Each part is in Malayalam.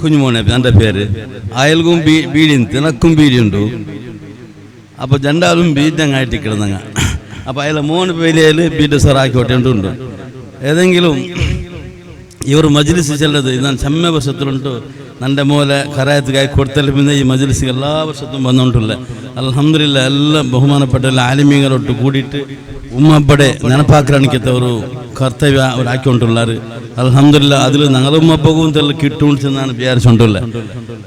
കുഞ്ഞുമോനെ എൻ്റെ പേര്. അയൽക്കും ബീഡിയുണ്ട്, എനക്കും ബീഡിയുണ്ട്. അപ്പോൾ രണ്ടാളും ബീഡങ്ങായിട്ട് കിടന്നങ്ങ. അപ്പോൾ അയാൾ 3 പേരിൽ ബീഡ് സറാക്കിക്കൊണ്ടുണ്ട്. ഏതെങ്കിലും ഇവർ മജ്ലിസ് ചെല്ലത് ನಾನು ಸಮ್ಮೆ ವರ್ಷത്തിലുണ്ട്. ನನ್ನ ಮೂಲೆ ಕರಾಯತ್ಗಾಗಿ ಕೊಡ್ತಲ್ಲ പിന്നെ ഈ മജ്ലിസിಗೆ എല്ലാ വർഷത്തും വന്നുകൊണ്ടില്ല. അൽഹംദുലില്ലാ എല്ലാം ബഹുമാനപ്പെട്ട ആലിമീങ്ങളൊട്ട് കൂടിയിട്ട് ഉമ്മപ്പടെ ನೆನಪಾಕ್ರಣಿಕೆತ್ತವರು ಕರ್ತವ್ಯ ಅವ್ರು ಹಾಕಿಕೊಂಡಿದ್ದಾರೆ. അൽഹംദുലില്ലാ അതിൽ ഞങ്ങൾ ഉമ്മപ്പകും തെല്ല കിട്ടുമെന്നാണ് വിചാരിച്ചുകൊണ്ടില്ല.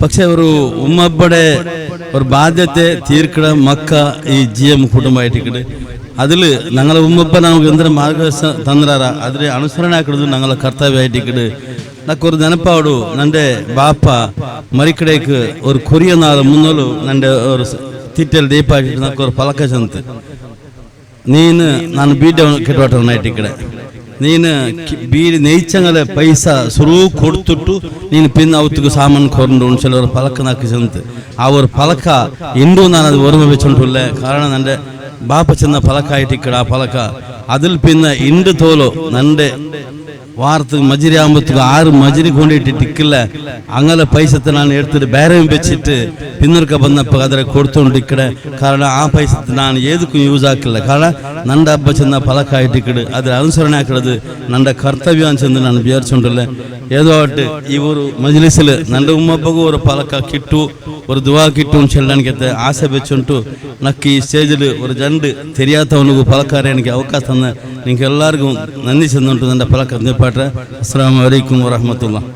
പക്ഷെ ಅವರು ഉമ്മപ്പടെ ഒരു ബാധ്യತೆ തീർക്കട മക്ക ഈ GM കുടുംബമായിട്ട് അതിൽ ഞങ്ങളെ ഉമ്മപ്പ നമുക്ക് എന്തെങ്കിലും മാർഗദർശനം തന്നിരാറ അതിൽ അനുസരണ ആക്കുന്നത് ഞങ്ങളെ കർത്തവ്യമായിട്ട് നാക്കൊരു ನೆನಪಾಡು. ನಂಡೆ ಬಾಪ ಮರಿಕಡೆಗೆ ഒരു ಕೊರಿಯ ನಾಳು ಮುನ್ನಲು ನಂಡೆ ഒരു ತಿಟ್ಟಲ್ಲಿ ದೀಪ ಹಾಕಿಟ್ಟು ನಾಲ್ಕು ಫಲಕ ಚಂತ ನೀನು ನಾನು ಬೀಡ ಕೆಟ್ಟವಾಟ ಕಡೆ ನೀನು ಬೀಡಿ ನೇಯ್ಚಂಗಲೆ ಪೈಸಾ ಸುರು ಕೊಡ್ತುಟ್ಟು ನೀನು ಪಿನ್ ಅವತ್ತಿಗೂ ಸಾಮಾನು ಕೊಂಡು ಉಣ್ಸಲು ഒരു ಫಲಕ ನಾಲ್ಕು ಚಂತ ಆ ഒരു ಫಲಕ ಇಂದು ನಾನು ಅದು ಓರ್ಮ വെച്ചുകൊണ്ടില്ല. കാരണം എൻ്റെ ബാപ്പ ചെന്ന ഫലക്കായിട്ടിക്കട ആ ഫലക്ക അതിൽ പിന്നെ ഇണ്ട് തോലോ നന്റെ വാർത്തക്ക് മജിരി ആകുമ്പോഴത്തേക്ക് 6 മജിരി കൊണ്ടിട്ടിട്ടിക്കില്ല. അങ്ങനെ പൈസത്തെ ನಾನು എടുത്തിട്ട് ಬೇರೆയും വെച്ചിട്ട് പിന്നൊരുക്ക ಬಂದಪ್ಪ ಅದರ ಕೊಡ್ತೊಂಡಿಕ್ಕಡೆ. ಕಾರಣ ಆ ಪೈಸത്തെ ನಾನು ಏದಕ್ಕೂ ಯೂಸ್ ಹಾಕಿಲ್ಲ. ಕಾರಣ ನನ್ನ ಹಬ್ಬ ಚೆನ್ನ ಫಲಕಾಯಿಟ್ಟಿಕ್ಕಡೆ ಅದರ ಅನುಸರಣೆ ಹಾಕಿಡೋದು ನನ್ನ ಕರ್ತವ್ಯ ಅನ್ಸಂದು ನಾನು ವಿಚಾರಿಸಿಕೊಂಡಿಲ್ಲ. ഏതോ ആയിട്ട് ഈ ഒരു മജ്ലിസിൽ എൻ്റെ ഉമ്മപ്പക്കും ഒരു ഫലക്ക കിട്ടു ഒരു ദുആ കിട്ടും ചെല്ലാനിക്കത്തെ ആശ വെച്ചുകൊണ്ട് നക്ക് ഈ സ്റ്റേജിൽ ഒരു രണ്ട് തെരിയാത്തവനക്ക് ഫലക്കാരെ എനിക്ക് അവകാശം തന്ന് നിങ്ങൾക്ക് എല്ലാവർക്കും നന്ദി ചെന്നുകൊണ്ട് എൻ്റെ ഫലക്ക പാട്ടെ. അസ്സലാമു അലൈക്കും വറഹ്മത്തുള്ളാഹി.